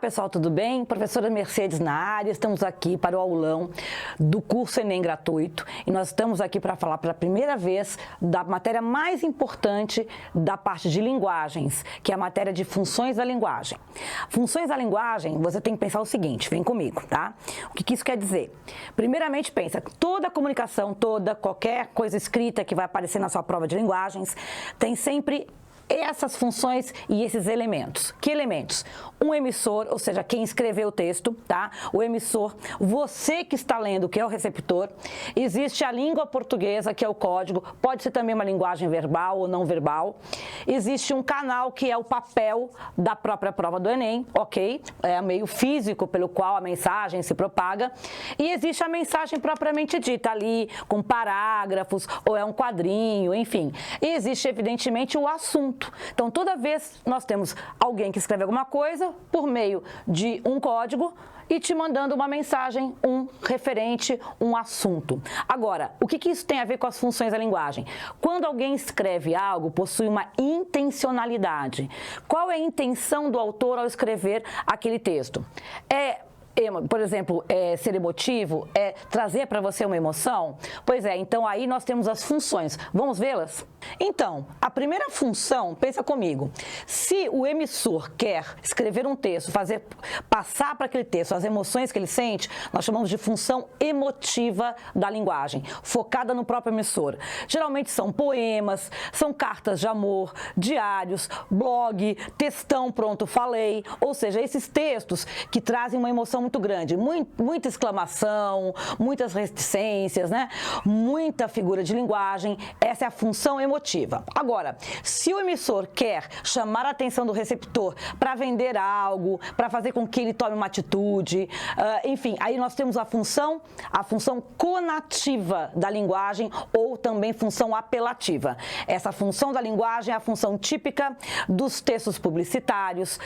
pessoal, tudo bem? Professora Mercedes na área, estamos aqui para o aulão do curso Enem gratuito e nós estamos aqui para falar pela primeira vez da matéria mais importante da parte de linguagens, que é a matéria de funções da linguagem. Funções da linguagem, você tem que pensar o seguinte, vem comigo, tá? O que isso quer dizer? Primeiramente, pensa, toda comunicação, qualquer coisa escrita que vai aparecer na sua prova de linguagens, tem sempre essas funções e esses elementos. Que elementos? Um emissor, ou seja, quem escreveu o texto, tá? O emissor, você que está lendo, que é o receptor. Existe a língua portuguesa, que é o código, pode ser também uma linguagem verbal ou não verbal. Existe um canal, que é o papel da própria prova do Enem, ok? É o meio físico pelo qual a mensagem se propaga. E existe a mensagem propriamente dita ali, com parágrafos, ou é um quadrinho, enfim. E existe, evidentemente, o assunto. Então, toda vez nós temos alguém que escreve alguma coisa por meio de um código e te mandando uma mensagem, um referente, um assunto. Agora, o que isso tem a ver com as funções da linguagem? Quando alguém escreve algo, possui uma intencionalidade. Qual é a intenção do autor ao escrever aquele texto? Por exemplo, ser emotivo, trazer para você uma emoção? Pois é, então aí nós temos as funções. Vamos vê-las? Então, a primeira função, pensa comigo, se o emissor quer escrever um texto, passar para aquele texto as emoções que ele sente, nós chamamos de função emotiva da linguagem, focada no próprio emissor. Geralmente são poemas, são cartas de amor, diários, blog, textão pronto, falei, ou seja, esses textos que trazem uma emoção muito grande, muita exclamação, muitas reticências, né? Muita figura de linguagem, essa é a função emotiva. Agora, se o emissor quer chamar a atenção do receptor para vender algo, para fazer com que ele tome uma atitude, enfim, aí nós temos a função conativa da linguagem ou também função apelativa. Essa função da linguagem é a função típica dos textos publicitários,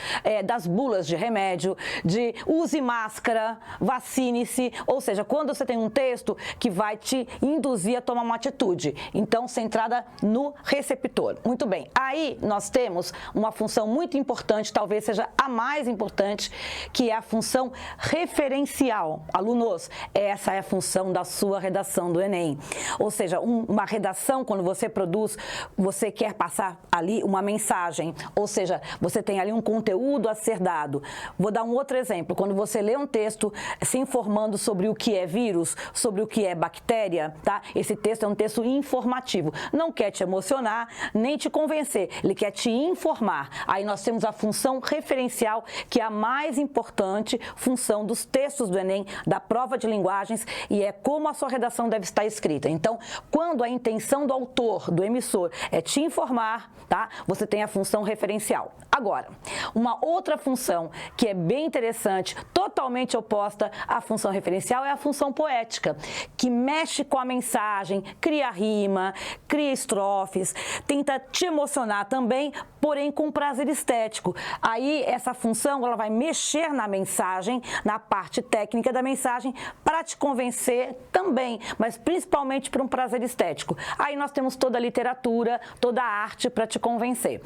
das bulas de remédio, de use máscara, vacine-se, ou seja, quando você tem um texto que vai te induzir a tomar uma atitude, então centrada no receptor. Muito bem, aí nós temos uma função muito importante, talvez seja a mais importante, que é a função referencial. Alunos, essa é a função da sua redação do Enem, ou seja, uma redação, quando você produz, você quer passar ali uma mensagem, ou seja, você tem ali um conteúdo a ser dado. Vou dar um outro exemplo, quando você lê um texto se informando sobre o que é vírus, sobre o que é bactéria, tá? Esse texto é um texto informativo, não quer te emocionar, nem te convencer, ele quer te informar. Aí nós temos a função referencial, que é a mais importante função dos textos do Enem, da prova de linguagens, e é como a sua redação deve estar escrita. Então, quando a intenção do autor, do emissor, é te informar, tá? Você tem a função referencial. Agora, uma outra função que é bem interessante, totalmente oposta à função referencial, é a função poética, que mexe com a mensagem, cria rima, cria estrofes, tenta te emocionar também, porém com prazer estético. Aí essa função ela vai mexer na mensagem, na parte técnica da mensagem, para te convencer também, mas principalmente por um prazer estético. Aí nós temos toda a literatura, toda a arte para te convencer.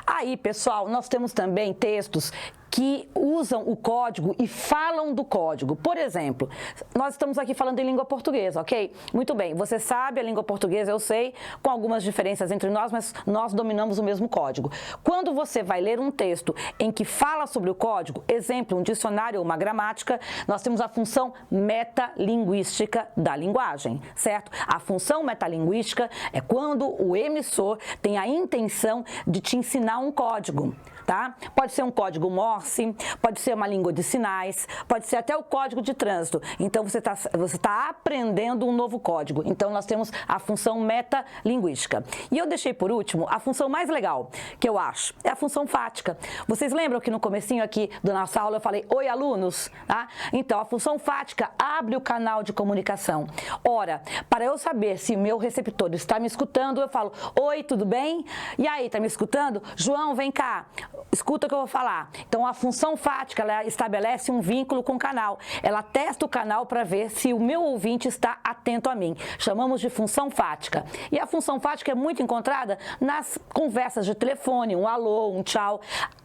Aí, pessoal, nós temos também textos que usam o código e falam do código. Por exemplo, nós estamos aqui falando em língua portuguesa, ok? Muito bem, você sabe a língua portuguesa, eu sei, com algumas diferenças entre nós, mas nós dominamos o mesmo código. Quando você vai ler um texto em que fala sobre o código, exemplo, um dicionário ou uma gramática, nós temos a função metalinguística da linguagem, certo? A função metalinguística é quando o emissor tem a intenção de te ensinar um código, tá? Pode ser um código Morse, pode ser uma língua de sinais, pode ser até o código de trânsito. Então, você tá aprendendo um novo código. Então, nós temos a função metalinguística. E eu deixei por último a função mais legal, que eu acho, é a função fática. Vocês lembram que no comecinho aqui da nossa aula eu falei, oi alunos? Tá? Então, a função fática abre o canal de comunicação. Ora, para eu saber se o meu receptor está me escutando, eu falo, oi, tudo bem? E aí, tá me escutando? João, vem cá. Escuta o que eu vou falar. Então, a função fática, ela estabelece um vínculo com o canal. Ela testa o canal para ver se o meu ouvinte está atento a mim. Chamamos de função fática. E a função fática é muito encontrada nas conversas de telefone, um alô, um tchau.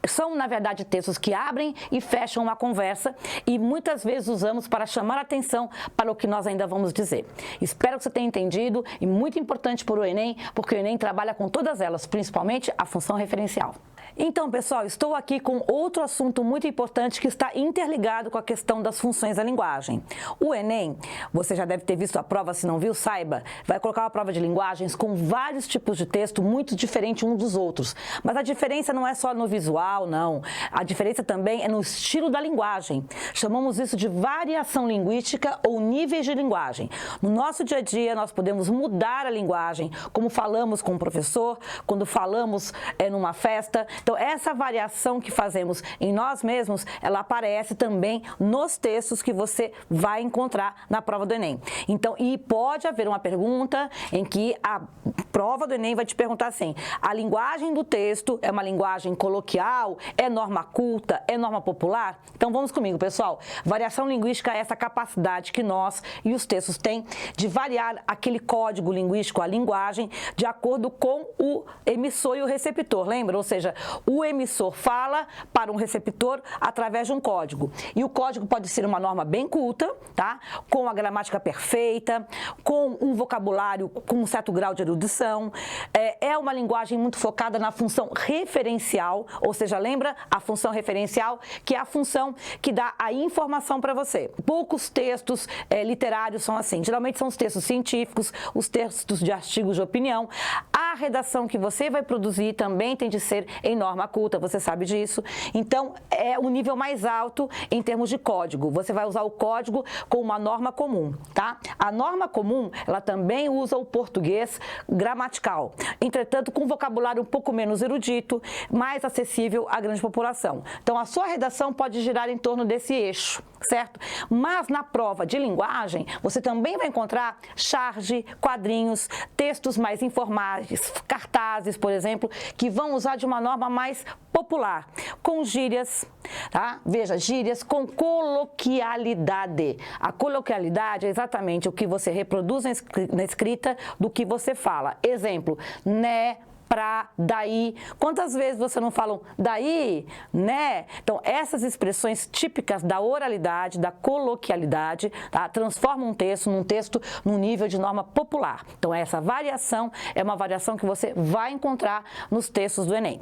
São, na verdade, textos que abrem e fecham uma conversa e muitas vezes usamos para chamar a atenção para o que nós ainda vamos dizer. Espero que você tenha entendido e muito importante para o Enem, porque o Enem trabalha com todas elas, principalmente a função referencial. Então, pessoal, estou aqui com outro assunto muito importante que está interligado com a questão das funções da linguagem. O Enem, você já deve ter visto a prova, se não viu, saiba, vai colocar uma prova de linguagens com vários tipos de texto muito diferentes uns dos outros. Mas a diferença não é só no visual, não. A diferença também é no estilo da linguagem. Chamamos isso de variação linguística ou níveis de linguagem. No nosso dia a dia, nós podemos mudar a linguagem, como falamos com o professor, quando falamos numa festa. Então, essa variação que fazemos em nós mesmos, ela aparece também nos textos que você vai encontrar na prova do Enem. Então, e pode haver uma pergunta em que a prova do Enem vai te perguntar assim, a linguagem do texto é uma linguagem coloquial, é norma culta, é norma popular? Então, vamos comigo, pessoal. Variação linguística é essa capacidade que nós e os textos têm de variar aquele código linguístico, a linguagem, de acordo com o emissor e o receptor, lembra? Ou seja, o emissor fala para um receptor através de um código. E o código pode ser uma norma bem culta, tá? Com a gramática perfeita, com um vocabulário com um certo grau de erudição. É uma linguagem muito focada na função referencial, ou seja, lembra a função referencial, que é a função que dá a informação para você. Poucos textos literários são assim. Geralmente são os textos científicos, os textos de artigos de opinião. A redação que você vai produzir também tem de ser em norma culta, você sabe disso. Então, é o nível mais alto em termos de código. Você vai usar o código com uma norma comum, tá? A norma comum, ela também usa o português gramatical. Entretanto, com um vocabulário um pouco menos erudito, mais acessível à grande população. Então, a sua redação pode girar em torno desse eixo, certo? Mas na prova de linguagem, você também vai encontrar charge, quadrinhos, textos mais informais, cartazes, por exemplo, que vão usar de uma norma mais popular, com gírias, tá? Veja, gírias com coloquialidade. A coloquialidade é exatamente o que você reproduz na escrita do que você fala. Exemplo, né, pra, daí. Quantas vezes você não fala daí, né? Então, essas expressões típicas da oralidade, da coloquialidade, tá? Transformam um texto num nível de norma popular. Então, essa variação é uma variação que você vai encontrar nos textos do Enem.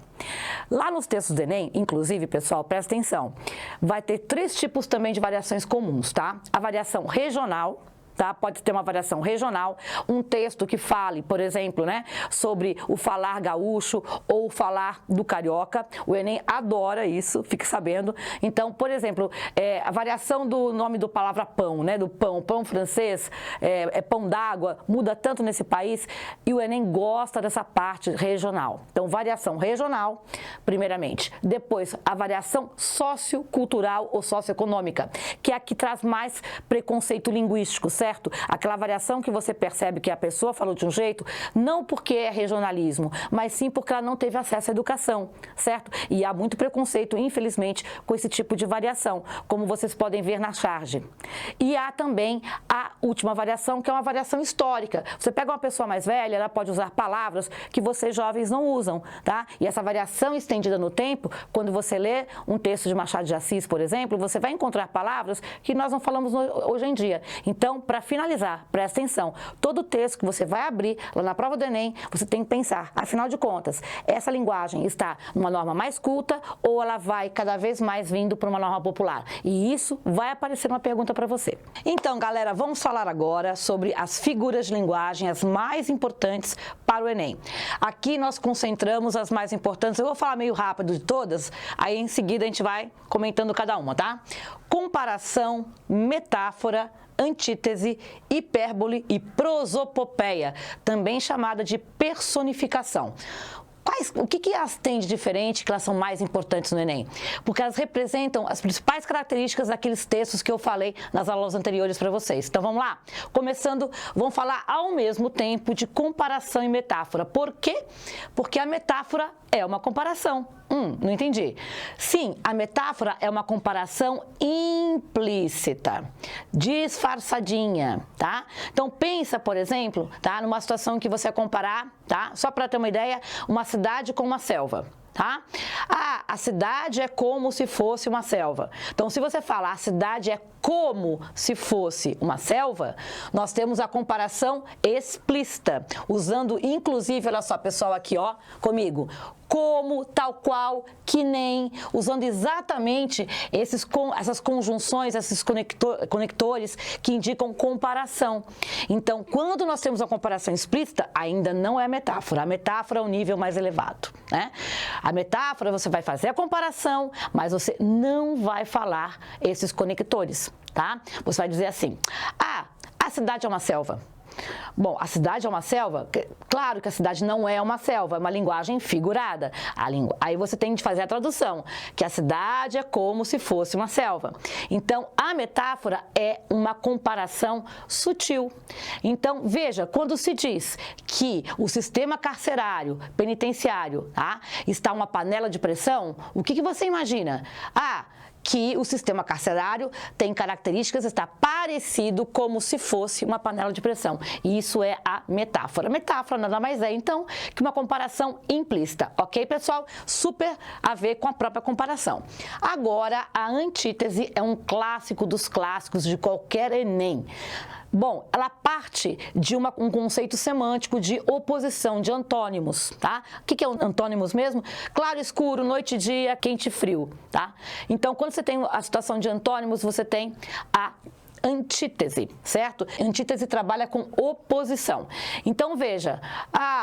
Lá nos textos do Enem, inclusive, pessoal, presta atenção, vai ter 3 tipos também de variações comuns, tá? A variação regional, tá? Pode ter uma variação regional, um texto que fale, por exemplo, né, sobre o falar gaúcho ou o falar do carioca. O Enem adora isso, fique sabendo. Então, por exemplo, a variação do nome do palavra pão, né, do pão francês, pão d'água, muda tanto nesse país e o Enem gosta dessa parte regional. Então, variação regional, primeiramente. Depois, a variação sociocultural ou socioeconômica, que é a que traz mais preconceito linguístico, certo? Aquela variação que você percebe que a pessoa falou de um jeito, não porque é regionalismo, mas sim porque ela não teve acesso à educação, certo? E há muito preconceito, infelizmente, com esse tipo de variação, como vocês podem ver na charge. E há também a última variação, que é uma variação histórica. Você pega uma pessoa mais velha, ela pode usar palavras que vocês jovens não usam, tá? E essa variação estendida no tempo, quando você lê um texto de Machado de Assis, por exemplo, você vai encontrar palavras que nós não falamos hoje em dia. Então, para finalizar, presta atenção, todo texto que você vai abrir lá na prova do Enem, você tem que pensar, afinal de contas, essa linguagem está numa norma mais culta ou ela vai cada vez mais vindo para uma norma popular? E isso vai aparecer uma pergunta para você. Então, galera, vamos falar agora sobre as figuras de linguagem, as mais importantes para o Enem. Aqui nós concentramos as mais importantes, eu vou falar meio rápido de todas, aí em seguida a gente vai comentando cada uma, tá? Comparação, metáfora, antítese, hipérbole e prosopopeia, também chamada de personificação. O que elas têm de diferente, que elas são mais importantes no Enem? Porque elas representam as principais características daqueles textos que eu falei nas aulas anteriores para vocês. Então vamos lá? Começando, vamos falar ao mesmo tempo de comparação e metáfora. Por quê? Porque a metáfora é uma comparação. Não entendi. Sim, a metáfora é uma comparação implícita, disfarçadinha, tá? Então pensa, por exemplo, tá, numa situação que você comparar, tá? Só para ter uma ideia, uma cidade com uma selva. Tá? Ah, a cidade é como se fosse uma selva. Então, se você falar a cidade é como se fosse uma selva, nós temos a comparação explícita, usando inclusive, olha só, pessoal, aqui, ó, comigo, como, tal qual, que nem, usando exatamente essas conjunções, esses conectores que indicam comparação. Então, quando nós temos a comparação explícita, ainda não é metáfora. A metáfora é um nível mais elevado, né? A metáfora, você vai fazer a comparação, mas você não vai falar esses conectores, tá? Você vai dizer assim, ah, a cidade é uma selva. Bom, a cidade é uma selva? Claro que a cidade não é uma selva, é uma linguagem figurada. Aí você tem de fazer a tradução, que a cidade é como se fosse uma selva. Então, a metáfora é uma comparação sutil. Então, veja, quando se diz que o sistema carcerário, penitenciário, tá, está uma panela de pressão, o que você imagina? Ah, que o sistema carcerário tem características, está parecido como se fosse uma panela de pressão. E isso é a metáfora. A metáfora nada mais é, então, que uma comparação implícita. Ok, pessoal? Super a ver com a própria comparação. Agora, a antítese é um clássico dos clássicos de qualquer Enem. Bom, ela parte de um conceito semântico de oposição, de antônimos, tá? O que é antônimos mesmo? Claro, escuro, noite e dia, quente e frio, tá? Então, quando você tem a situação de antônimos, você tem a antítese, certo? Antítese trabalha com oposição. Então, veja,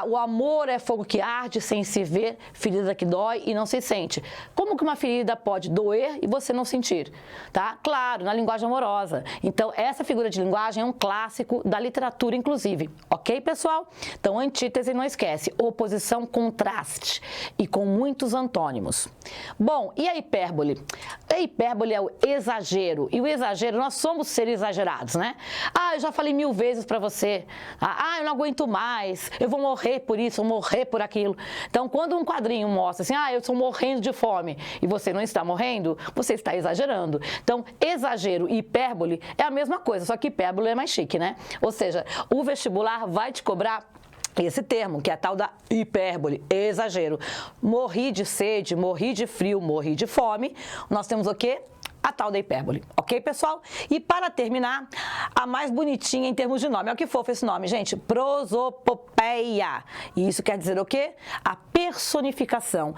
o amor é fogo que arde sem se ver, ferida que dói e não se sente. Como que uma ferida pode doer e você não sentir? Tá? Claro, na linguagem amorosa. Então, essa figura de linguagem é um clássico da literatura, inclusive. Ok, pessoal? Então, antítese, não esquece, oposição, contraste e com muitos antônimos. Bom, e a hipérbole? A hipérbole é o exagero. E o exagero, nós somos seres exagerados, né? Ah, eu já falei 1000 vezes para você. Ah, eu não aguento mais. Eu vou morrer por isso, eu vou morrer por aquilo. Então, quando um quadrinho mostra assim, ah, eu estou morrendo de fome e você não está morrendo, você está exagerando. Então, exagero e hipérbole é a mesma coisa, só que hipérbole é mais chique, né? Ou seja, o vestibular vai te cobrar esse termo, que é a tal da hipérbole, exagero. Morri de sede, morri de frio, morri de fome. Nós temos o quê? A tal da hipérbole, ok, pessoal? E para terminar, a mais bonitinha em termos de nome, olha que fofo esse nome, gente, prosopopeia. E isso quer dizer o quê? A personificação.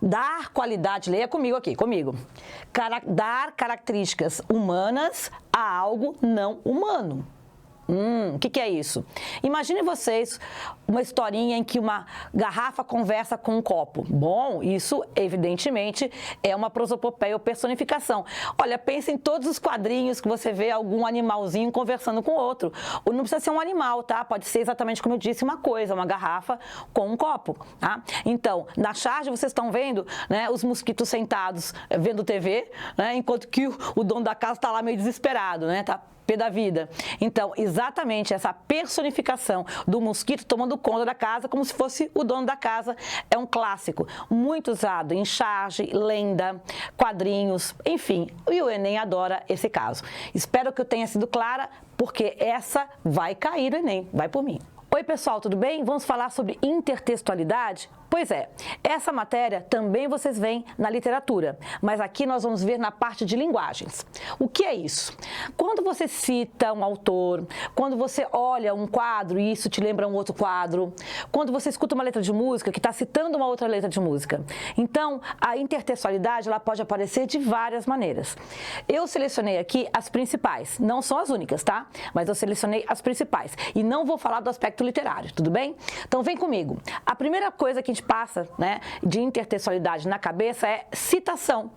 Dar qualidade, leia comigo aqui, comigo. Dar características humanas a algo não humano. O que é isso? Imagine vocês uma historinha em que uma garrafa conversa com um copo. Bom, isso evidentemente é uma prosopopeia ou personificação. Olha, pense em todos os quadrinhos que você vê algum animalzinho conversando com outro. Ou não precisa ser um animal, tá? Pode ser exatamente como eu disse, uma coisa, uma garrafa com um copo, tá? Então, na charge vocês estão vendo, né, os mosquitos sentados vendo TV, né, enquanto que o dono da casa está lá meio desesperado, né? Tá pé da vida. Então, exatamente essa personificação do mosquito tomando conta da casa como se fosse o dono da casa é um clássico, muito usado em charge, lenda, quadrinhos, enfim. E o Enem adora esse caso. Espero que eu tenha sido clara, porque essa vai cair no Enem, vai por mim. Oi, pessoal, tudo bem? Vamos falar sobre intertextualidade? Pois é, essa matéria também vocês veem na literatura, mas aqui nós vamos ver na parte de linguagens. O que é isso? Quando você cita um autor, quando você olha um quadro e isso te lembra um outro quadro, quando você escuta uma letra de música que está citando uma outra letra de música. Então, a intertextualidade ela pode aparecer de várias maneiras. Eu selecionei aqui as principais, não são as únicas, tá? Mas eu selecionei as principais e não vou falar do aspecto literário, tudo bem? Então, vem comigo. A primeira coisa que a gente passa, né, de intertextualidade na cabeça é citação.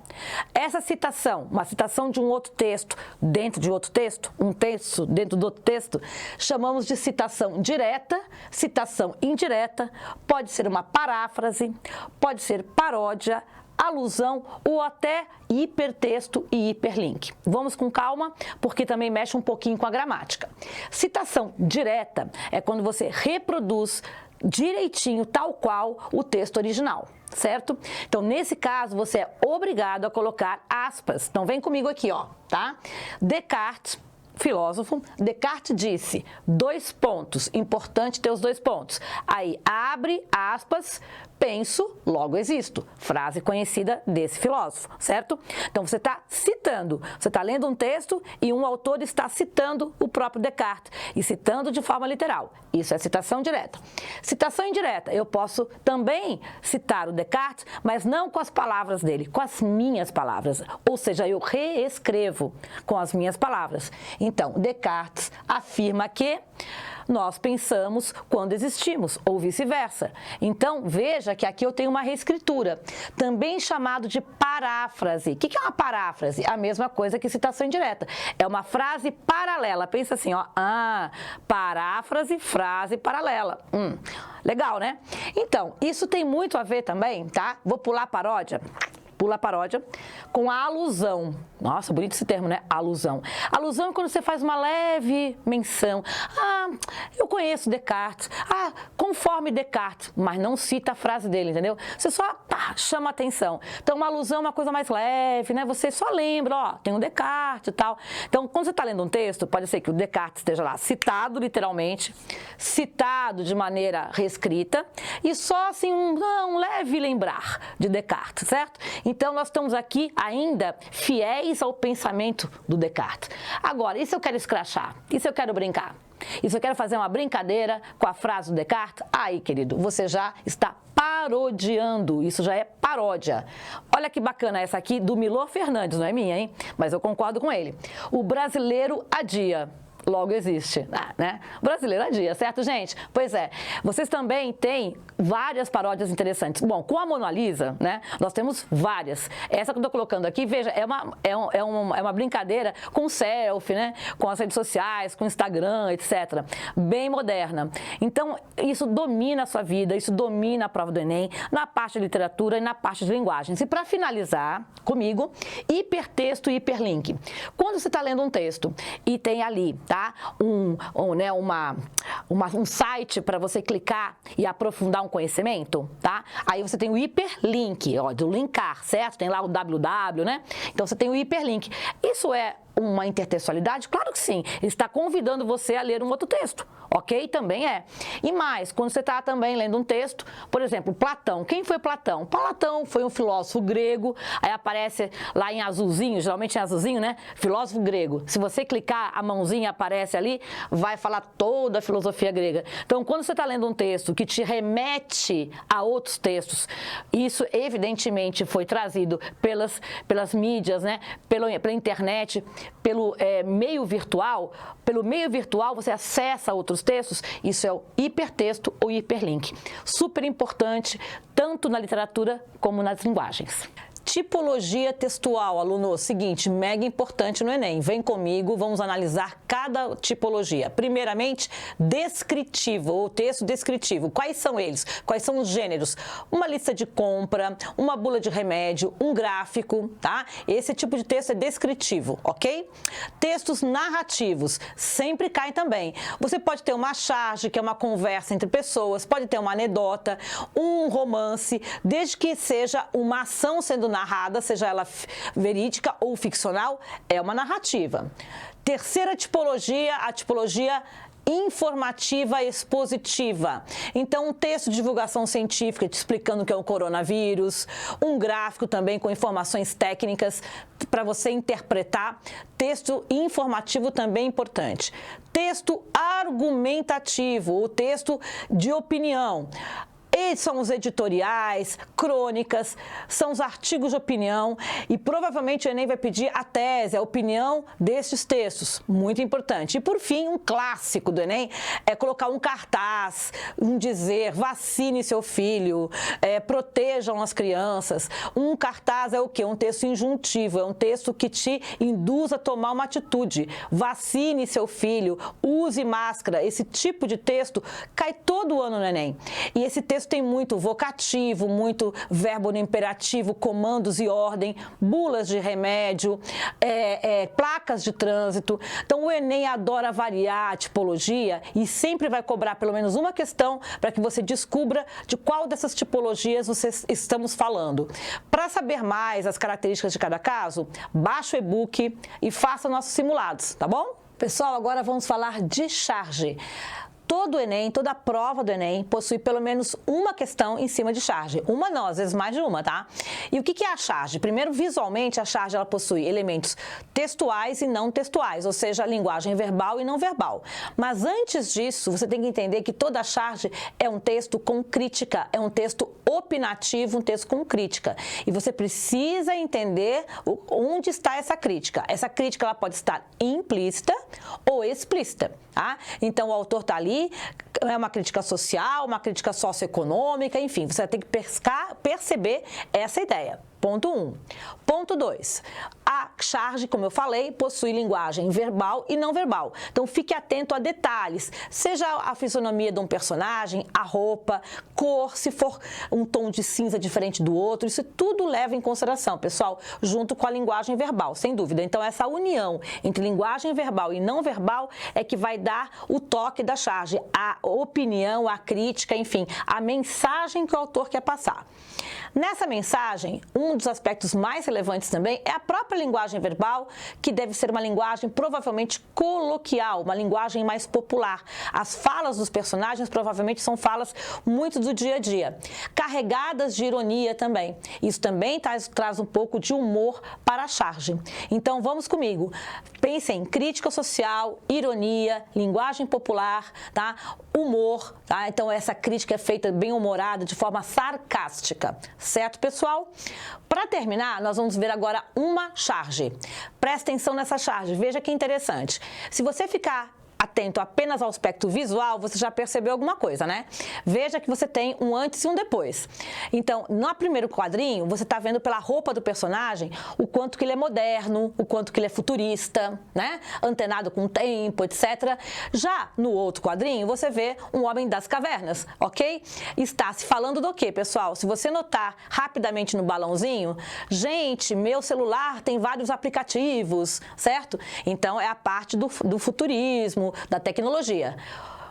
Essa citação, uma citação de um outro texto dentro de outro texto, um texto dentro do outro texto, chamamos de citação direta, citação indireta, pode ser uma paráfrase, pode ser paródia, alusão ou até hipertexto e hiperlink. Vamos com calma, porque também mexe um pouquinho com a gramática. Citação direta é quando você reproduz direitinho, tal qual, o texto original. certo? Então, nesse caso, você é obrigado a colocar aspas. Então, vem comigo aqui, ó, tá? Descartes, filósofo, Descartes disse, 2 pontos, importante ter os 2 pontos. Aí, abre aspas, penso, logo existo. Frase conhecida desse filósofo, certo? Então, você está citando, você está lendo um texto e um autor está citando o próprio Descartes e citando de forma literal. Isso é citação direta. Citação indireta, eu posso também citar o Descartes, mas não com as palavras dele, com as minhas palavras. Ou seja, eu reescrevo com as minhas palavras. Então, Descartes afirma que nós pensamos quando existimos, ou vice-versa. Então, veja que aqui eu tenho uma reescritura, também chamado de paráfrase. O que é uma paráfrase? A mesma coisa que citação indireta. É uma frase paralela. Pensa assim, ó, paráfrase, frase paralela. Legal, né? Então, isso tem muito a ver também, tá? Vou pular a paródia. Pula a paródia, com a alusão. Nossa, bonito esse termo, né? Alusão. Alusão é quando você faz uma leve menção. Eu conheço Descartes. Conforme Descartes, mas não cita a frase dele, entendeu? Você só chama atenção. Então, uma alusão é uma coisa mais leve, né? Você só lembra, ó, tem um Descartes e tal. Então, quando você está lendo um texto, pode ser que o Descartes esteja lá citado literalmente, citado de maneira reescrita, e só assim um leve lembrar de Descartes, certo? Então, nós estamos aqui ainda fiéis ao pensamento do Descartes. Agora, e se eu quero escrachar? E se eu quero brincar? E se eu quero fazer uma brincadeira com a frase do Descartes? Aí, querido, você já está parodiando, isso já é paródia. Olha que bacana essa aqui do Milor Fernandes, não é minha, hein? Mas eu concordo com ele. O brasileiro adia. Logo existe, né? Brasileiro adia, certo, gente? Pois é, vocês também têm várias paródias interessantes. Bom, com a Mona Lisa, né, nós temos várias. Essa que eu tô colocando aqui, veja, é uma brincadeira com selfie, né? Com as redes sociais, com o Instagram, etc. Bem moderna. Então, isso domina a sua vida, isso domina a prova do Enem, na parte de literatura e na parte de linguagens. E para finalizar comigo, hipertexto e hiperlink. Quando você está lendo um texto e tem ali, tá? Um site para você clicar e aprofundar um conhecimento, tá? Aí você tem o hiperlink, ó, do linkar, certo? Tem lá o www, né? Então você tem o hiperlink. Isso é uma intertextualidade? Claro que sim. Ele está convidando você a ler um outro texto, ok? Também é. E mais, quando você está também lendo um texto, por exemplo, Platão. Quem foi Platão? Platão foi um filósofo grego, aí aparece lá em azulzinho, geralmente em azulzinho, né? Filósofo grego. Se você clicar, a mãozinha aparece ali, vai falar toda a filosofia grega. Então, quando você está lendo um texto que te remete a outros textos, isso evidentemente foi trazido pelas mídias, né? Pela internet, pelo meio virtual você acessa outros textos, isso é o hipertexto ou hiperlink. Super importante, tanto na literatura como nas linguagens. Tipologia textual, aluno, seguinte, mega importante no Enem. Vem comigo, vamos analisar cada tipologia. Primeiramente, descritivo, ou texto descritivo. Quais são eles? Quais são os gêneros? Uma lista de compra, uma bula de remédio, um gráfico, tá? Esse tipo de texto é descritivo, ok? Textos narrativos, sempre caem também. Você pode ter uma charge, que é uma conversa entre pessoas, pode ter uma anedota, um romance, desde que seja uma ação sendo narrada, seja ela verídica ou ficcional, é uma narrativa. Terceira tipologia, a tipologia informativa expositiva. Então, um texto de divulgação científica te explicando o que é o coronavírus, um gráfico também com informações técnicas para você interpretar. Texto informativo também importante. Texto argumentativo, o texto de opinião. Esses são os editoriais, crônicas, são os artigos de opinião e provavelmente o Enem vai pedir a tese, a opinião desses textos, muito importante. E por fim, um clássico do Enem é colocar um cartaz, um dizer, vacine seu filho, protejam as crianças. Um cartaz é o quê? Um texto injuntivo, é um texto que te induz a tomar uma atitude. Vacine seu filho, use máscara. Esse tipo de texto cai todo ano no Enem. E esse texto tem muito vocativo, muito verbo no imperativo, comandos e ordem, bulas de remédio, placas de trânsito. Então, o Enem adora variar a tipologia e sempre vai cobrar pelo menos uma questão para que você descubra de qual dessas tipologias estamos falando. Para saber mais as características de cada caso, baixa o e-book e faça nossos simulados, tá bom? Pessoal, agora vamos falar de charge. Todo Enem, toda prova do Enem possui pelo menos uma questão em cima de charge. Uma não, às vezes mais de uma, tá? E o que é a charge? Primeiro, visualmente, a charge ela possui elementos textuais e não textuais, ou seja, linguagem verbal e não verbal. Mas antes disso, você tem que entender que toda charge é um texto com crítica, é um texto opinativo, um texto com crítica. E você precisa entender onde está essa crítica. Essa crítica ela pode estar implícita ou explícita, tá? Então, o autor está ali, é uma crítica social, uma crítica socioeconômica, enfim, você tem que perceber essa ideia. Ponto 1. Ponto 2. A charge, como eu falei, possui linguagem verbal e não verbal. Então, fique atento a detalhes, seja a fisionomia de um personagem, a roupa, cor, se for um tom de cinza diferente do outro, isso tudo leva em consideração, pessoal, junto com a linguagem verbal, sem dúvida. Então, essa união entre linguagem verbal e não verbal é que vai dar o toque da charge, a opinião, a crítica, enfim, a mensagem que o autor quer passar. Nessa mensagem, um dos aspectos mais relevantes também é a própria linguagem verbal, que deve ser uma linguagem provavelmente coloquial, uma linguagem mais popular. As falas dos personagens provavelmente são falas muito do dia a dia, carregadas de ironia também. Isso também traz um pouco de humor para a charge. Então, vamos comigo. Pensem em crítica social, ironia, linguagem popular, tá? Humor, tá? Então, essa crítica é feita bem-humorada, de forma sarcástica. Certo, pessoal? Para terminar, nós vamos ver agora uma charge. Presta atenção nessa charge, veja que interessante. Se você ficar atento apenas ao aspecto visual, você já percebeu alguma coisa, né? Veja que você tem um antes e um depois. Então, no primeiro quadrinho, você está vendo pela roupa do personagem o quanto que ele é moderno, o quanto que ele é futurista, né? Antenado com o tempo, etc. Já no outro quadrinho, você vê um homem das cavernas, ok? Está se falando do quê, pessoal? Se você notar rapidamente no balãozinho, gente, meu celular tem vários aplicativos, certo? Então, é a parte do futurismo, da tecnologia.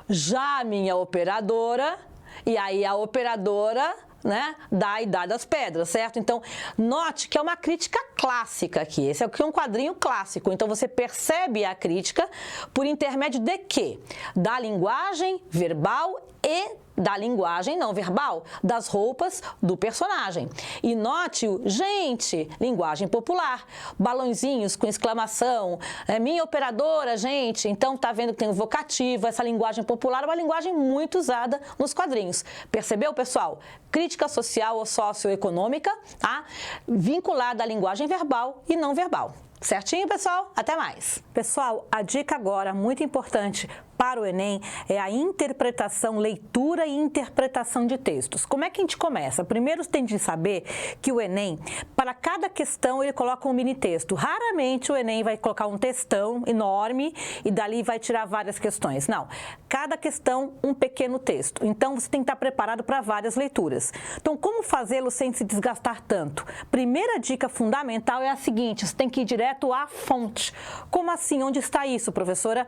Já a minha operadora, e aí a operadora, né, da a Idade das Pedras, certo? Então, note que é uma crítica clássica aqui. Esse aqui é um quadrinho clássico. Então, você percebe a crítica por intermédio de quê? Da linguagem verbal e da linguagem não verbal, das roupas do personagem. E note-o, gente, linguagem popular, balãozinhos com exclamação, minha operadora, gente. Então, tá vendo que tem o vocativo, essa linguagem popular é uma linguagem muito usada nos quadrinhos. Percebeu, pessoal? Crítica social ou socioeconômica, tá? Vinculada à linguagem verbal e não verbal. Certinho, pessoal? Até mais! Pessoal, a dica agora, muito importante para o Enem, é a interpretação, leitura e interpretação de textos. Como é que a gente começa? Primeiro, você tem de saber que o Enem, para cada questão, ele coloca um mini texto. Raramente o Enem vai colocar um textão enorme e dali vai tirar várias questões. Não, cada questão, um pequeno texto. Então, você tem que estar preparado para várias leituras. Então, como fazê-lo sem se desgastar tanto? Primeira dica fundamental é a seguinte, você tem que ir direto à fonte. Como assim? Onde está isso, professora?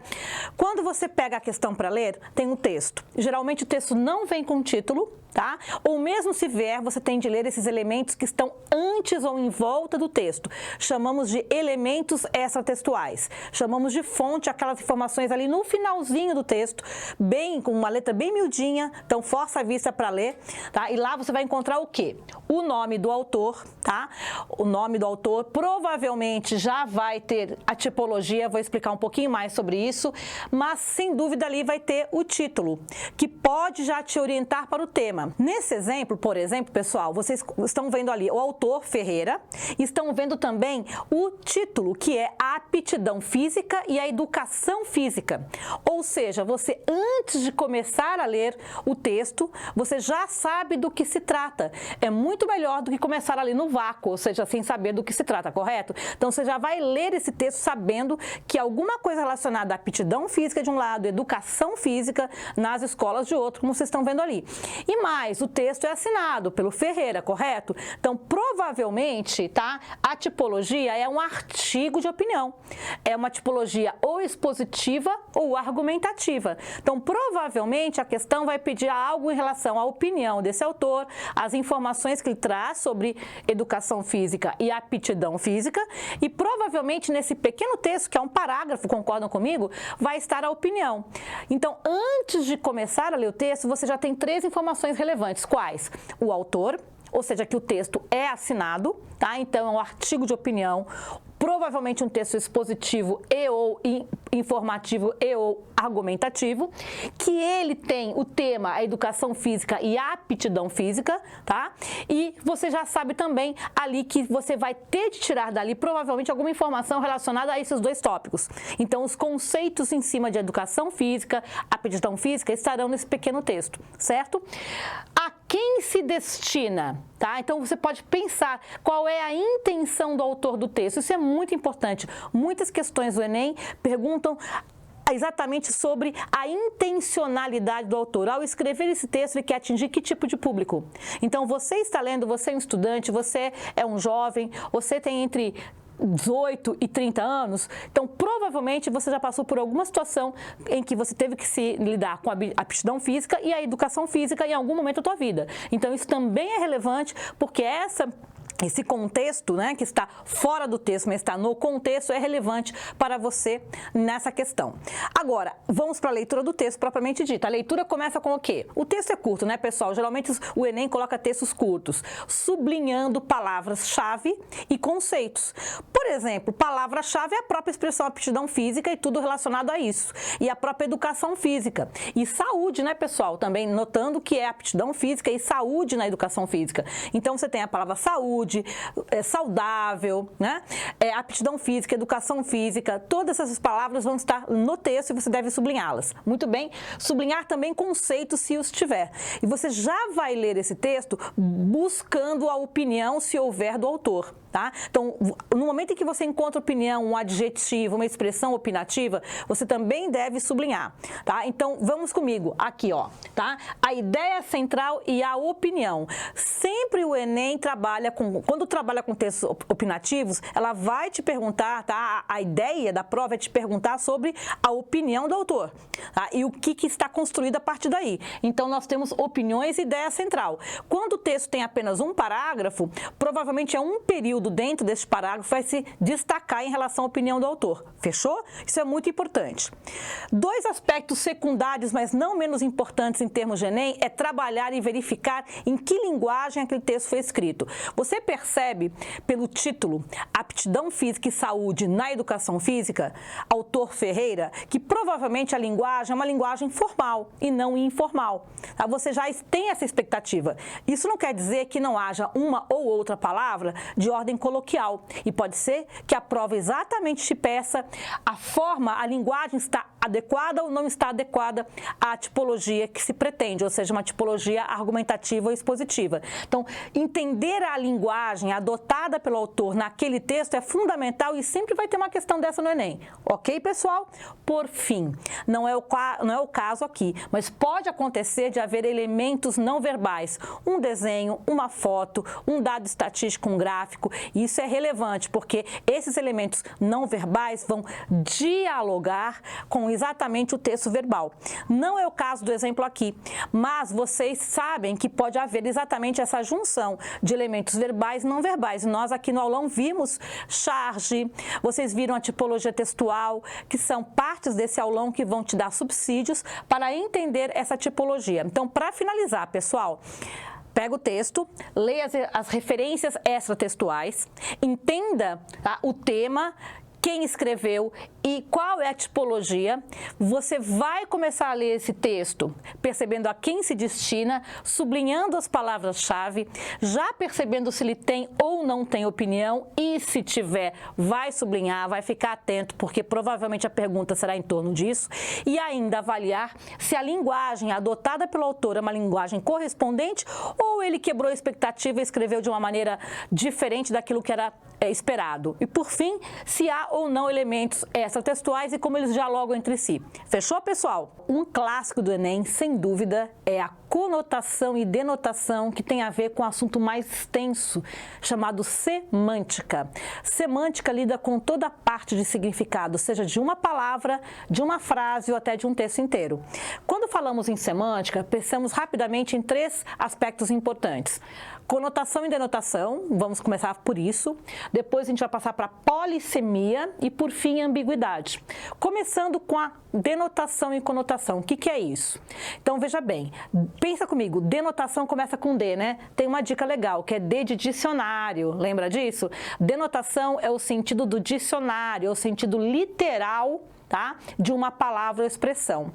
Quando você pega a questão para ler, tem um texto. Geralmente o texto não vem com título, tá? Ou mesmo se vier, você tem de ler esses elementos que estão antes ou em volta do texto. Chamamos de elementos extratextuais. Chamamos de fonte aquelas informações ali no finalzinho do texto, bem com uma letra bem miudinha, então força a vista para ler, tá? E lá você vai encontrar o quê? O nome do autor, tá? O nome do autor provavelmente já vai ter a tipologia, vou explicar um pouquinho mais sobre isso, mas sem dúvida ali vai ter o título, que pode já te orientar para o tema. Nesse exemplo, por exemplo, pessoal, vocês estão vendo ali o autor Ferreira, estão vendo também o título, que é a aptidão física e a educação física. Ou seja, você antes de começar a ler o texto, você já sabe do que se trata. É muito melhor do que começar ali no vácuo, ou seja, sem saber do que se trata, correto? Então, você já vai ler esse texto sabendo que alguma coisa relacionada à aptidão física de um lado, chamado Educação Física nas escolas de outro, como vocês estão vendo ali. E mais, o texto é assinado pelo Ferreira, correto? Então, provavelmente, tá? A tipologia é um artigo de opinião. É uma tipologia ou expositiva ou argumentativa. Então, provavelmente, a questão vai pedir algo em relação à opinião desse autor, as informações que ele traz sobre educação física e aptidão física, e provavelmente nesse pequeno texto, que é um parágrafo, concordam comigo, vai estar a opinião. Então, antes de começar a ler o texto, você já tem 3 informações relevantes. Quais? O autor, ou seja, que o texto é assinado, tá? Então, é um artigo de opinião, provavelmente um texto expositivo e ou informativo e ou argumentativo, que ele tem o tema a educação física e a aptidão física, tá? E você já sabe também ali que você vai ter de tirar dali provavelmente alguma informação relacionada a esses 2 tópicos. Então, os conceitos em cima de educação física, aptidão física estarão nesse pequeno texto, certo? A quem se destina, tá? Então, você pode pensar qual é a intenção do autor do texto. Isso é muito importante. Muitas questões do Enem perguntam exatamente sobre a intencionalidade do autor. Ao escrever esse texto, ele quer atingir que tipo de público? Então, você está lendo, você é um estudante, você é um jovem, você tem entre 18 e 30 anos, então provavelmente você já passou por alguma situação em que você teve que se lidar com a aptidão física e a educação física em algum momento da tua vida. Então isso também é relevante porque esse contexto, né, que está fora do texto, mas está no contexto, é relevante para você nessa questão. Agora, vamos para a leitura do texto propriamente dita. A leitura começa com o quê? O texto é curto, né, pessoal? Geralmente o Enem coloca textos curtos, sublinhando palavras-chave e conceitos. Por exemplo, palavra-chave é a própria expressão aptidão física e tudo relacionado a isso. E a própria educação física. E saúde, né, pessoal? Também notando que é aptidão física e saúde na educação física. Então, você tem a palavra saúde, saudável, né? Aptidão física, educação física, todas essas palavras vão estar no texto e você deve sublinhá-las. Muito bem? Sublinhar também conceitos se os tiver. E você já vai ler esse texto buscando a opinião, se houver, do autor. Tá? Então, no momento em que você encontra opinião, um adjetivo, uma expressão opinativa, você também deve sublinhar, tá? Então, vamos comigo, aqui, ó, tá? A ideia central e a opinião. Sempre o Enem trabalha quando trabalha com textos opinativos, ela vai te perguntar, tá? A ideia da prova é te perguntar sobre a opinião do autor, tá? E o que está construído a partir daí. Então, nós temos opiniões e ideia central. Quando o texto tem apenas um parágrafo, provavelmente é um período dentro desse parágrafo vai se destacar em relação à opinião do autor. Fechou? Isso é muito importante. 2 aspectos secundários, mas não menos importantes em termos de Enem, é trabalhar e verificar em que linguagem aquele texto foi escrito. Você percebe pelo título Aptidão Física e Saúde na Educação Física, autor Ferreira, que provavelmente a linguagem é uma linguagem formal e não informal. Tá? Você já tem essa expectativa. Isso não quer dizer que não haja uma ou outra palavra de ordem coloquial. E pode ser que a prova exatamente te peça a forma, a linguagem está adequada ou não está adequada à tipologia que se pretende, ou seja, uma tipologia argumentativa ou expositiva. Então, entender a linguagem adotada pelo autor naquele texto é fundamental e sempre vai ter uma questão dessa no Enem. Ok, pessoal? Por fim, não é o caso aqui, mas pode acontecer de haver elementos não verbais, um desenho, uma foto, um dado estatístico, um gráfico. Isso é relevante, porque esses elementos não verbais vão dialogar com exatamente o texto verbal. Não é o caso do exemplo aqui, mas vocês sabem que pode haver exatamente essa junção de elementos verbais e não verbais. Nós aqui no aulão vimos charge, vocês viram a tipologia textual, que são partes desse aulão que vão te dar subsídios para entender essa tipologia. Então, para finalizar, pessoal, pega o texto, leia as referências extratextuais, entenda, tá, o tema, quem escreveu e qual é a tipologia. Você vai começar a ler esse texto percebendo a quem se destina, sublinhando as palavras-chave, já percebendo se ele tem ou não tem opinião e, se tiver, vai sublinhar, vai ficar atento, porque provavelmente a pergunta será em torno disso, e ainda avaliar se a linguagem adotada pelo autor é uma linguagem correspondente ou ele quebrou a expectativa e escreveu de uma maneira diferente daquilo que era esperado. E, por fim, se há ou não elementos extratextuais e como eles dialogam entre si. Fechou, pessoal? Um clássico do Enem, sem dúvida, é a conotação e denotação, que tem a ver com um assunto mais extenso, chamado semântica. Semântica lida com toda a parte de significado, seja de uma palavra, de uma frase ou até de um texto inteiro. Quando falamos em semântica, pensamos rapidamente em 3 aspectos importantes. Conotação e denotação, vamos começar por isso. Depois a gente vai passar para polissemia e, por fim, ambiguidade. Começando com a denotação e conotação. O que é isso? Então, veja bem, pensa comigo, denotação começa com D, né? Tem uma dica legal, que é D de dicionário, lembra disso? Denotação é o sentido do dicionário, é o sentido literal, tá? De uma palavra ou expressão.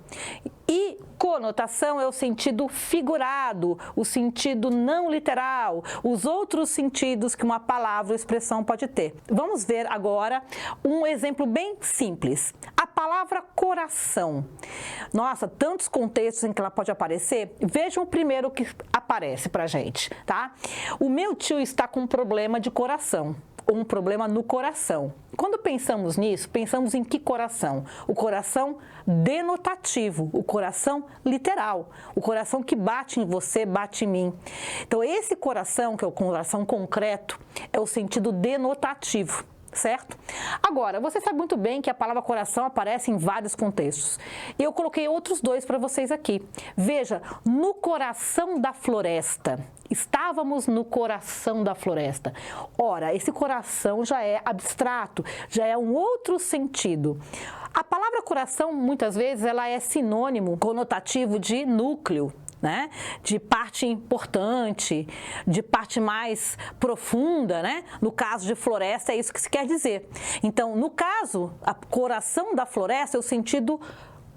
E conotação é o sentido figurado, o sentido não literal, os outros sentidos que uma palavra ou expressão pode ter. Vamos ver agora um exemplo bem simples. A palavra coração. Nossa, tantos contextos em que ela pode aparecer. Vejam o primeiro que aparece pra gente, tá? O meu tio está com um problema de coração. Um problema no coração. Quando pensamos nisso, pensamos em que coração? O coração denotativo, o coração literal, o coração que bate em você, bate em mim. Então, esse coração, que é o coração concreto, é o sentido denotativo. Certo? Agora, você sabe muito bem que a palavra coração aparece em vários contextos. E eu coloquei outros 2 para vocês aqui. Veja, no coração da floresta. Estávamos no coração da floresta. Ora, esse coração já é abstrato, já é um outro sentido. A palavra coração, muitas vezes, ela é sinônimo conotativo de núcleo, né? De parte importante, de parte mais profunda, né? No caso de floresta, é isso que se quer dizer. Então, no caso, a coração da floresta é o sentido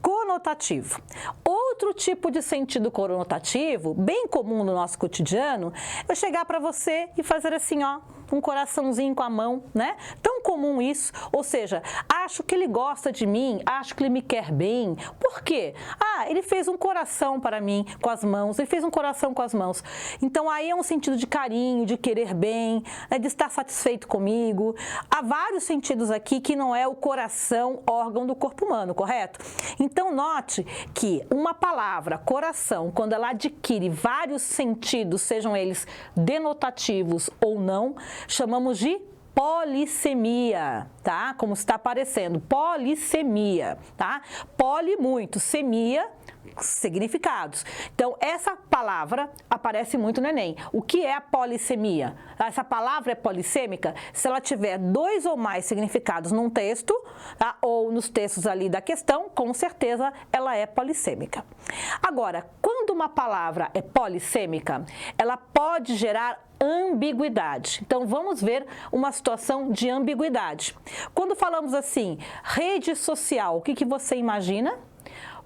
conotativo. Outro tipo de sentido conotativo, bem comum no nosso cotidiano, é eu chegar para você e fazer assim, ó, um coraçãozinho com a mão, né? Tão comum isso, ou seja, acho que ele gosta de mim, acho que ele me quer bem. Por quê? Ah, ele fez um coração para mim com as mãos, ele fez um coração com as mãos. Então aí é um sentido de carinho, de querer bem, né? De estar satisfeito comigo. Há vários sentidos aqui que não é o coração, órgão do corpo humano, correto? Então note que uma palavra, coração, quando ela adquire vários sentidos, sejam eles denotativos ou não, chamamos de polissemia, tá? Como está aparecendo, polissemia, tá? Poli, muito, semia, significados. Então, essa palavra aparece muito no Enem. O que é a polissemia? Essa palavra é polissêmica se ela tiver 2 ou mais significados num texto, tá? Ou nos textos ali da questão, com certeza ela é polissêmica. Agora, quando uma palavra é polissêmica, ela pode gerar ambiguidade. Então, vamos ver uma situação de ambiguidade. Quando falamos assim, rede social, o que você imagina?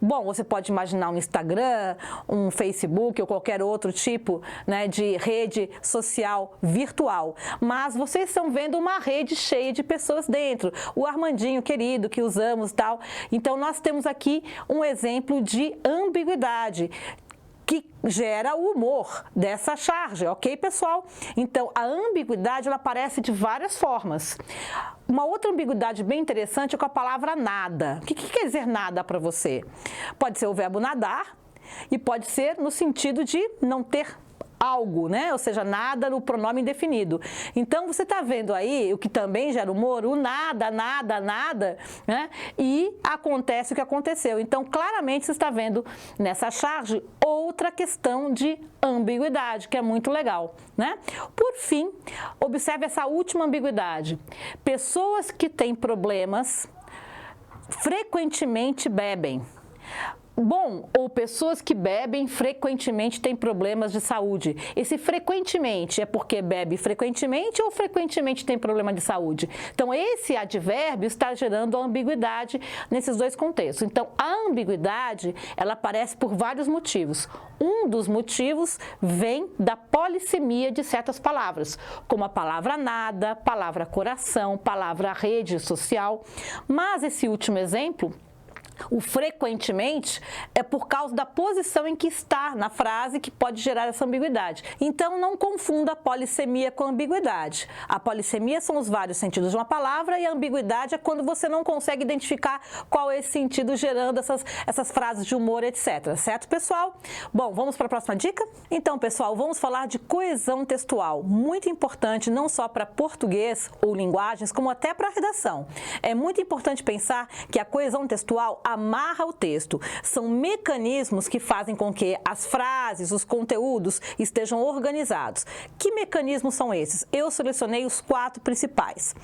Bom, você pode imaginar um Instagram, um Facebook ou qualquer outro tipo, né, de rede social virtual. Mas vocês estão vendo uma rede cheia de pessoas dentro. O Armandinho querido que usamos e tal. Então, nós temos aqui um exemplo de ambiguidade que gera o humor dessa charge, ok, pessoal? Então, a ambiguidade, ela aparece de várias formas. Uma outra ambiguidade bem interessante é com a palavra nada. O que quer dizer nada para você? Pode ser o verbo nadar e pode ser no sentido de não ter algo, né? Ou seja, nada no pronome indefinido. Então, você está vendo aí o que também gera humor, o nada, nada, nada, né? E acontece o que aconteceu. Então, claramente, você está vendo nessa charge outra questão de ambiguidade, que é muito legal, né? Por fim, observe essa última ambiguidade. Pessoas que têm problemas frequentemente bebem. Bom, ou pessoas que bebem frequentemente têm problemas de saúde. Esse frequentemente é porque bebe frequentemente ou frequentemente tem problema de saúde? Então, esse advérbio está gerando ambiguidade nesses 2 contextos. Então, a ambiguidade, ela aparece por vários motivos. Um dos motivos vem da polissemia de certas palavras, como a palavra nada, palavra coração, palavra rede social. Mas esse último exemplo O frequentemente é por causa da posição em que está na frase que pode gerar essa ambiguidade. Então, não confunda a polissemia com a ambiguidade. A polissemia são os vários sentidos de uma palavra e a ambiguidade é quando você não consegue identificar qual é esse sentido gerando essas frases de humor, etc. Certo, pessoal? Bom, vamos para a próxima dica? Então, pessoal, vamos falar de coesão textual. Muito importante não só para português ou linguagens, como até para a redação. É muito importante pensar que a coesão textual amarra o texto. São mecanismos que fazem com que as frases, os conteúdos estejam organizados. Que mecanismos são esses? Eu selecionei os 4 principais.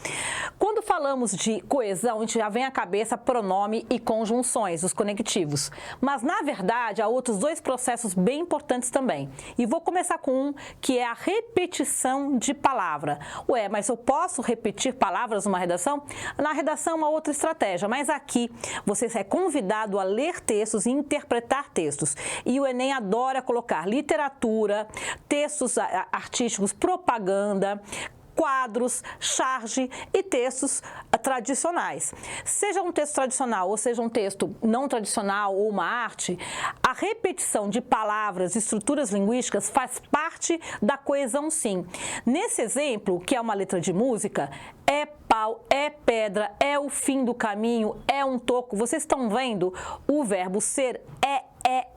Quando falamos de coesão, a gente já vem à cabeça pronome e conjunções, os conectivos. Mas, na verdade, há outros 2 processos bem importantes também. E vou começar com um, que é a repetição de palavra. Ué, mas eu posso repetir palavras numa redação? Na redação é uma outra estratégia, mas aqui você é convidado a ler textos e interpretar textos. E o Enem adora colocar literatura, textos artísticos, propaganda, quadros, charge e textos tradicionais. Seja um texto tradicional ou seja um texto não tradicional ou uma arte, a repetição de palavras e estruturas linguísticas faz parte da coesão, sim. Nesse exemplo, que é uma letra de música, é pau, é pedra, é o fim do caminho, é um toco. Vocês estão vendo o verbo ser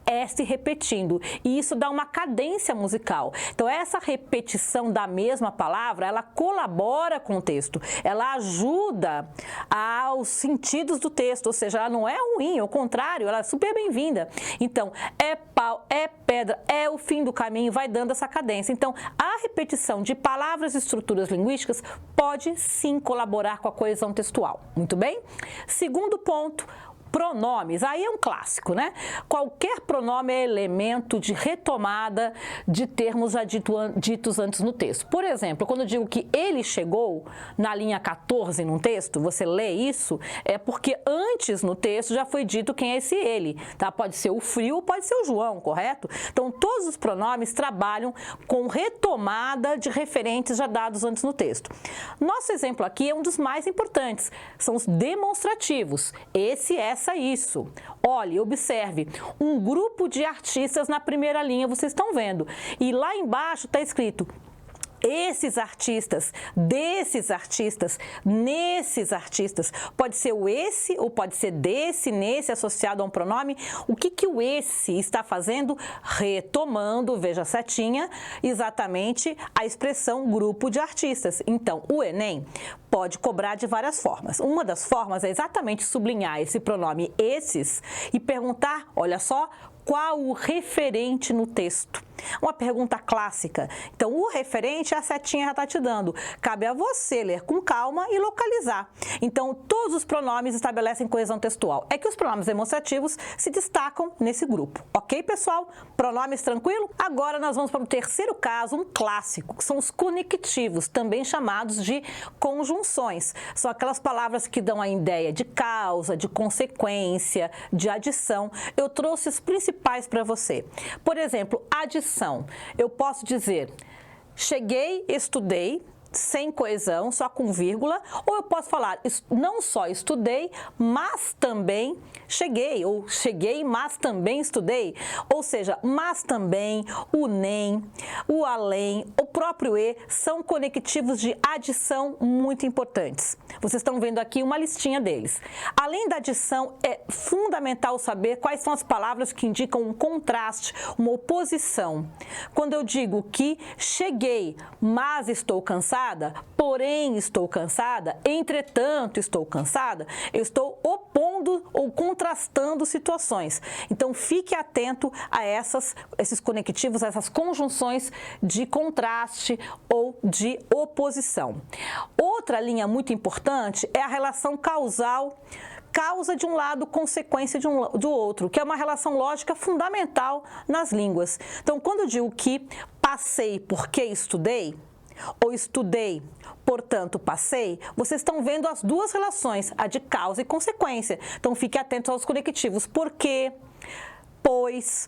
é se repetindo, e isso dá uma cadência musical. Então, essa repetição da mesma palavra, ela colabora com o texto, ela ajuda aos sentidos do texto, ou seja, ela não é ruim, ao contrário, ela é super bem-vinda. Então, é pau, é pedra, é o fim do caminho, vai dando essa cadência. Então, a repetição de palavras e estruturas linguísticas pode sim colaborar com a coesão textual. Muito bem? Segundo ponto, pronomes, aí é um clássico, né? Qualquer pronome é elemento de retomada de termos já ditos antes no texto. Por exemplo, quando eu digo que ele chegou na linha 14 num texto, você lê isso, é porque antes no texto já foi dito quem é esse ele, tá? Pode ser o Frio, pode ser o João, correto? Então, todos os pronomes trabalham com retomada de referentes já dados antes no texto. Nosso exemplo aqui é um dos mais importantes, são os demonstrativos. Esse, essa, isso. Olhe, observe, um grupo de artistas na primeira linha, vocês estão vendo. E lá embaixo está escrito: esses artistas, desses artistas, nesses artistas. Pode ser o esse ou pode ser desse, nesse, associado a um pronome. O que o esse está fazendo? Retomando, veja a setinha, exatamente a expressão grupo de artistas. Então, o Enem pode cobrar de várias formas. Uma das formas é exatamente sublinhar esse pronome esses e perguntar, olha só, qual o referente no texto? Uma pergunta clássica. Então, o referente, a setinha já está te dando. Cabe a você ler com calma e localizar. Então, todos os pronomes estabelecem coesão textual. É que os pronomes demonstrativos se destacam nesse grupo. Ok, pessoal? Pronomes tranquilo? Agora nós vamos para o terceiro caso, um clássico, que são os conectivos, também chamados de conjunções. São aquelas palavras que dão a ideia de causa, de consequência, de adição. Eu trouxe os principais para você. Por exemplo, adição. Eu posso dizer, cheguei, estudei, sem coesão, só com vírgula, ou eu posso falar, não só estudei, mas também cheguei, ou cheguei, mas também estudei, ou seja, mas também, o nem, o além, o próprio e, são conectivos de adição muito importantes. Vocês estão vendo aqui uma listinha deles. Além da adição, é fundamental saber quais são as palavras que indicam um contraste, uma oposição. Quando eu digo que cheguei, mas estou cansada, porém estou cansada, entretanto estou cansada, eu estou opondo ou contrastando situações. Então, fique atento a esses conectivos, a essas conjunções de contraste ou de oposição. Outra linha muito importante é a relação causal, causa de um lado, consequência do outro, que é uma relação lógica fundamental nas línguas. Então, quando eu digo que passei porque estudei, ou estudei, portanto passei, vocês estão vendo as duas relações, a de causa e consequência. Então, fique atento aos conectivos. Porque, pois,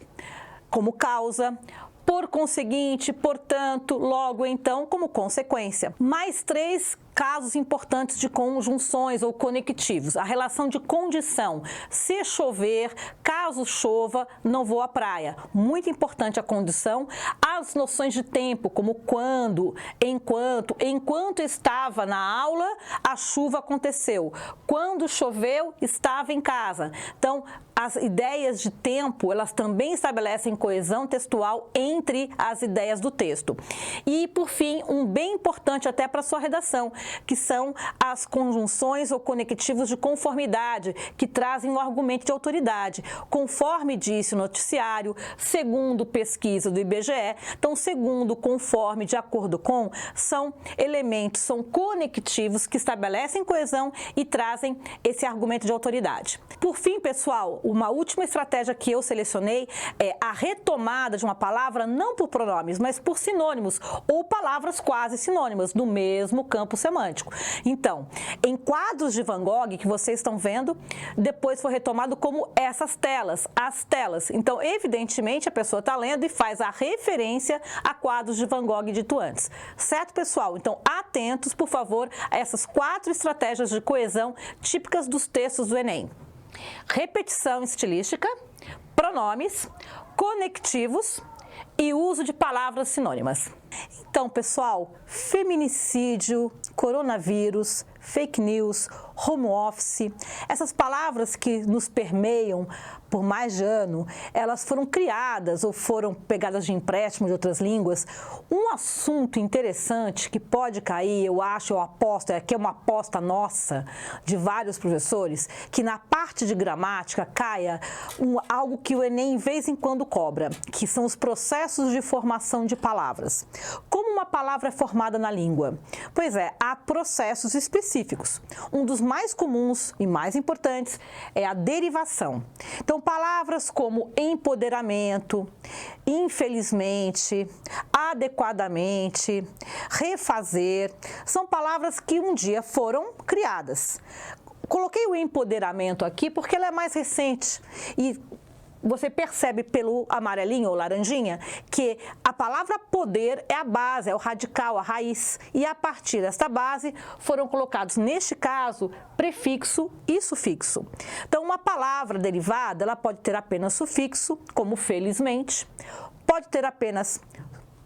como causa, por conseguinte, portanto, logo, então, como consequência. Mais 3 casos importantes de conjunções ou conectivos. A relação de condição. Se chover, caso chova, não vou à praia. Muito importante a condição. As noções de tempo, como quando, enquanto estava na aula, a chuva aconteceu. Quando choveu, estava em casa. Então, as ideias de tempo, elas também estabelecem coesão textual entre as ideias do texto. E, por fim, um bem importante até para a sua redação, que são as conjunções ou conectivos de conformidade, que trazem o argumento de autoridade. Conforme disse o noticiário, segundo pesquisa do IBGE, então, segundo, conforme, de acordo com, são elementos, são conectivos que estabelecem coesão e trazem esse argumento de autoridade. Por fim, pessoal, uma última estratégia que eu selecionei é a retomada de uma palavra não por pronomes, mas por sinônimos ou palavras quase sinônimas do mesmo campo semântico. Então, em quadros de Van Gogh que vocês estão vendo, depois foi retomado como essas telas, as telas. Então, evidentemente, a pessoa está lendo e faz a referência a quadros de Van Gogh dito antes. Certo, pessoal? Então, atentos, por favor, a essas 4 estratégias de coesão típicas dos textos do Enem. Repetição estilística, pronomes, conectivos e uso de palavras sinônimas. Então, pessoal, feminicídio, coronavírus, fake news, home office, essas palavras que nos permeiam por mais de ano, elas foram criadas ou foram pegadas de empréstimo de outras línguas. Um assunto interessante que pode cair, eu acho, eu aposto, aqui é uma aposta nossa, de vários professores, que na parte de gramática caia algo que o Enem, de vez em quando, cobra, que são os processos de formação de palavras. Como uma palavra é formada na língua? Pois é, há processos específicos. Um dos mais comuns e mais importantes é a derivação. Então, palavras como empoderamento, infelizmente, adequadamente, refazer, são palavras que um dia foram criadas. Coloquei o empoderamento aqui porque ela é mais recente e você percebe pelo amarelinho ou laranjinha que a palavra poder é a base, é o radical, a raiz. E a partir desta base foram colocados, neste caso, prefixo e sufixo. Então, uma palavra derivada, ela pode ter apenas sufixo, como felizmente, pode ter apenas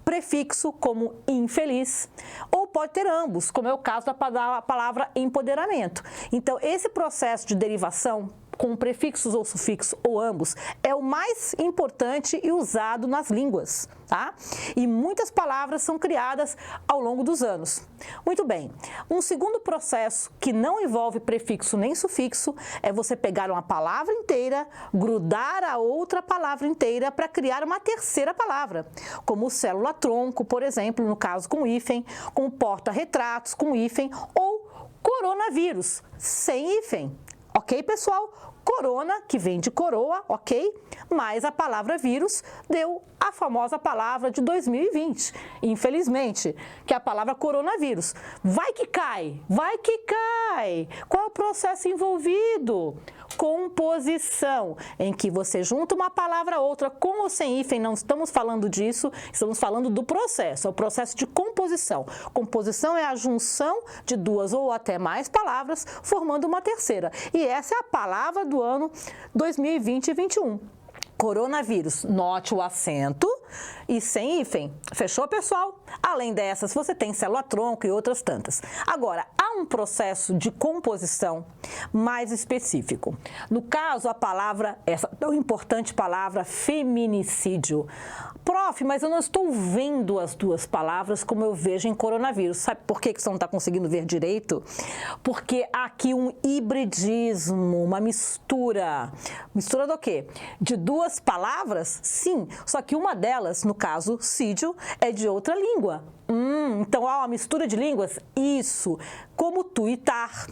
prefixo, como infeliz, ou pode ter ambos, como é o caso da palavra empoderamento. Então, esse processo de derivação com prefixos ou sufixos ou ambos é o mais importante e usado nas línguas, tá? E muitas palavras são criadas ao longo dos anos. Muito bem, um segundo processo que não envolve prefixo nem sufixo é você pegar uma palavra inteira, grudar a outra palavra inteira para criar uma terceira palavra, como célula-tronco, por exemplo, no caso com hífen, como porta-retratos com hífen ou coronavírus, sem hífen. Ok, pessoal? Corona, que vem de coroa, ok? Mas a palavra vírus deu a famosa palavra de 2020, infelizmente, que é a palavra coronavírus. Vai que cai, vai que cai. Qual é o processo envolvido? Composição, em que você junta uma palavra a outra com ou sem hífen, não estamos falando disso, estamos falando do processo, é o processo de composição. Composição é a junção de 2 ou até mais palavras, formando uma terceira. E essa é a palavra do ano 2020 e 2021. Coronavírus, note o acento e sem hífen. Fechou, pessoal? Além dessas, você tem célula-tronco e outras tantas. Agora, há um processo de composição mais específico. No caso, a palavra, essa tão importante palavra, feminicídio. Prof, mas eu não estou vendo as duas palavras como eu vejo em coronavírus. Sabe por que você não está conseguindo ver direito? Porque há aqui um hibridismo, uma mistura. Mistura do quê? De duas palavras? Sim, só que uma delas, no caso, sídio, é de outra língua. Então há uma mistura de línguas? Isso, como tuitar,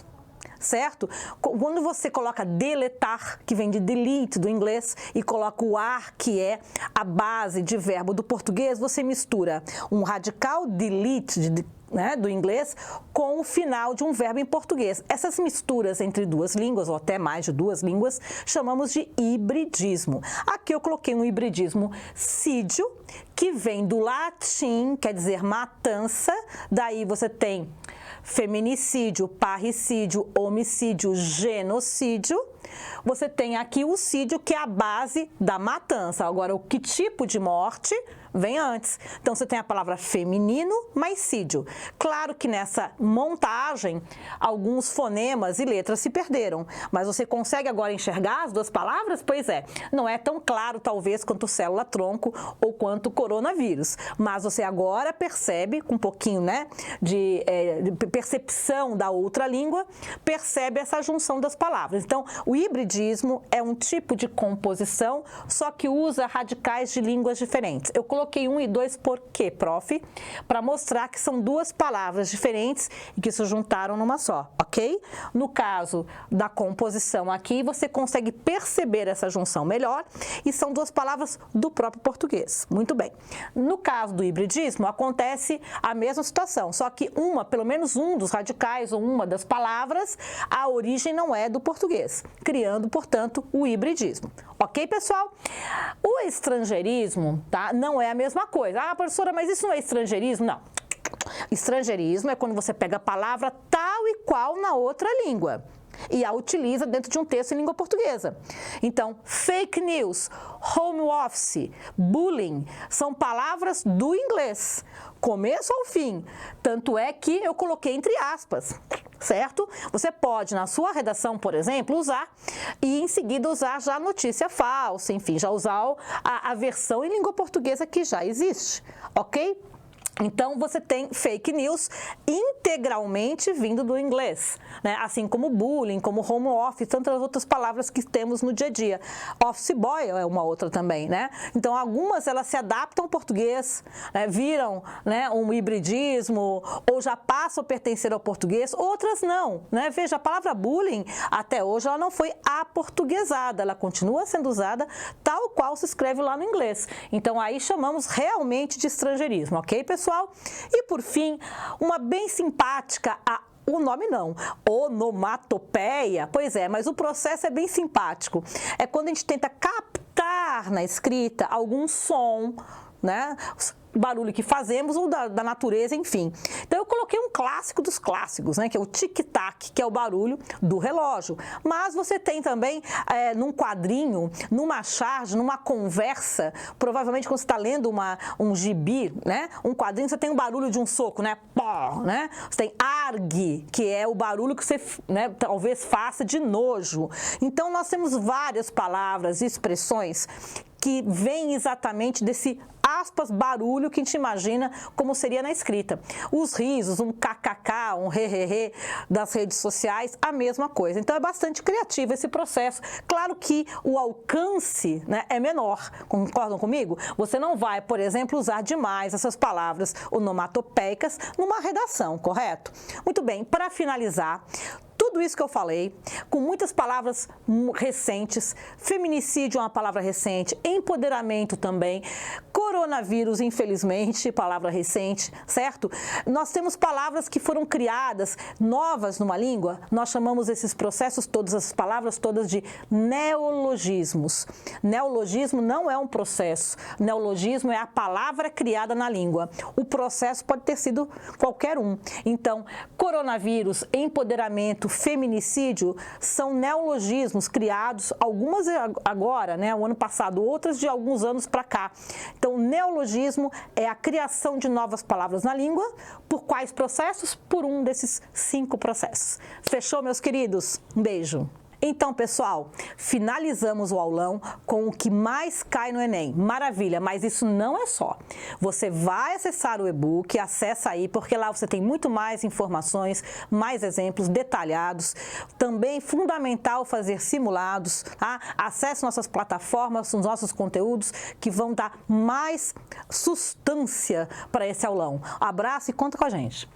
certo? Quando você coloca deletar, que vem de delete do inglês, e coloca o ar, que é a base de verbo do português, você mistura um radical delete do inglês com o final de um verbo em português. Essas misturas entre duas línguas, ou até mais de duas línguas, chamamos de hibridismo. Aqui eu coloquei um hibridismo sídio, que vem do latim, quer dizer matança, daí você tem feminicídio, parricídio, homicídio, genocídio. Você tem aqui o sídio, que é a base da matança. Agora, o que tipo de morte vem antes? Então, você tem a palavra feminino mais sídio. Claro que nessa montagem, alguns fonemas e letras se perderam, mas você consegue agora enxergar as duas palavras? Pois é, não é tão claro, talvez, quanto célula-tronco ou quanto coronavírus, mas você agora percebe, com um pouquinho de percepção da outra língua, percebe essa junção das palavras. Então, o hibridismo é um tipo de composição, só que usa radicais de línguas diferentes. Eu coloquei 1 e 2 por quê, prof? Para mostrar que são duas palavras diferentes e que se juntaram numa só, ok? No caso da composição aqui, você consegue perceber essa junção melhor e são duas palavras do próprio português. Muito bem. No caso do hibridismo, acontece a mesma situação, só que pelo menos um dos radicais ou uma das palavras, a origem não é do português, criando, portanto, o hibridismo. Ok, pessoal? O estrangeirismo, tá, não é a mesma coisa. Ah, professora, mas isso não é estrangeirismo? Não. Estrangeirismo é quando você pega a palavra tal e qual na outra língua e a utiliza dentro de um texto em língua portuguesa. Então, fake news, home office, bullying, são palavras do inglês, começo ao fim. Tanto é que eu coloquei entre aspas, certo? Você pode, na sua redação, por exemplo, usar e em seguida usar já a notícia falsa, enfim, já usar a versão em língua portuguesa que já existe, ok? Então, você tem fake news integralmente vindo do inglês, né? Assim como bullying, como home office, tantas outras palavras que temos no dia a dia. Office boy é uma outra também, né? Então, algumas elas se adaptam ao português, né? Viram, né, um hibridismo ou já passam a pertencer ao português, outras não, né? Veja, a palavra bullying, até hoje, ela não foi aportuguesada, ela continua sendo usada tal qual se escreve lá no inglês. Então, aí chamamos realmente de estrangeirismo, ok, pessoal? E, por fim, uma bem simpática, o nome não, onomatopeia, pois é, mas o processo é bem simpático. É quando a gente tenta captar na escrita algum som, né? Barulho que fazemos ou da natureza, enfim. Então, eu coloquei um clássico dos clássicos, né, que é o tic-tac, que é o barulho do relógio. Mas você tem também, num quadrinho, numa charge, numa conversa, provavelmente quando você está lendo um gibi, né, um quadrinho, você tem um barulho de um soco, né, pó, né? Você tem argue, que é o barulho que você, né, talvez faça de nojo. Então, nós temos várias palavras e expressões que vêm exatamente desse aspas, barulho que a gente imagina como seria na escrita. Os risos, um kkk, um hehehe das redes sociais, a mesma coisa. Então, é bastante criativo esse processo. Claro que o alcance, né, é menor, concordam comigo? Você não vai, por exemplo, usar demais essas palavras onomatopeicas numa redação, correto? Muito bem, para finalizar, tudo isso que eu falei, com muitas palavras recentes, feminicídio é uma palavra recente, empoderamento também, coronavírus, infelizmente, palavra recente, certo? Nós temos palavras que foram criadas, novas numa língua, nós chamamos esses processos, todas as palavras todas de neologismos. Neologismo não é um processo, neologismo é a palavra criada na língua. O processo pode ter sido qualquer um. Então, coronavírus, empoderamento, feminicídio são neologismos criados, algumas agora, né, o ano passado, outras de alguns anos para cá. Então, neologismo é a criação de novas palavras na língua. Por quais processos? Por um desses 5 processos. Fechou, meus queridos? Um beijo. Então, pessoal, finalizamos o aulão com o que mais cai no Enem. Maravilha, mas isso não é só. Você vai acessar o e-book, acessa aí, porque lá você tem muito mais informações, mais exemplos detalhados. Também fundamental fazer simulados, tá? Acesse nossas plataformas, os nossos conteúdos que vão dar mais substância para esse aulão. Abraço e conta com a gente.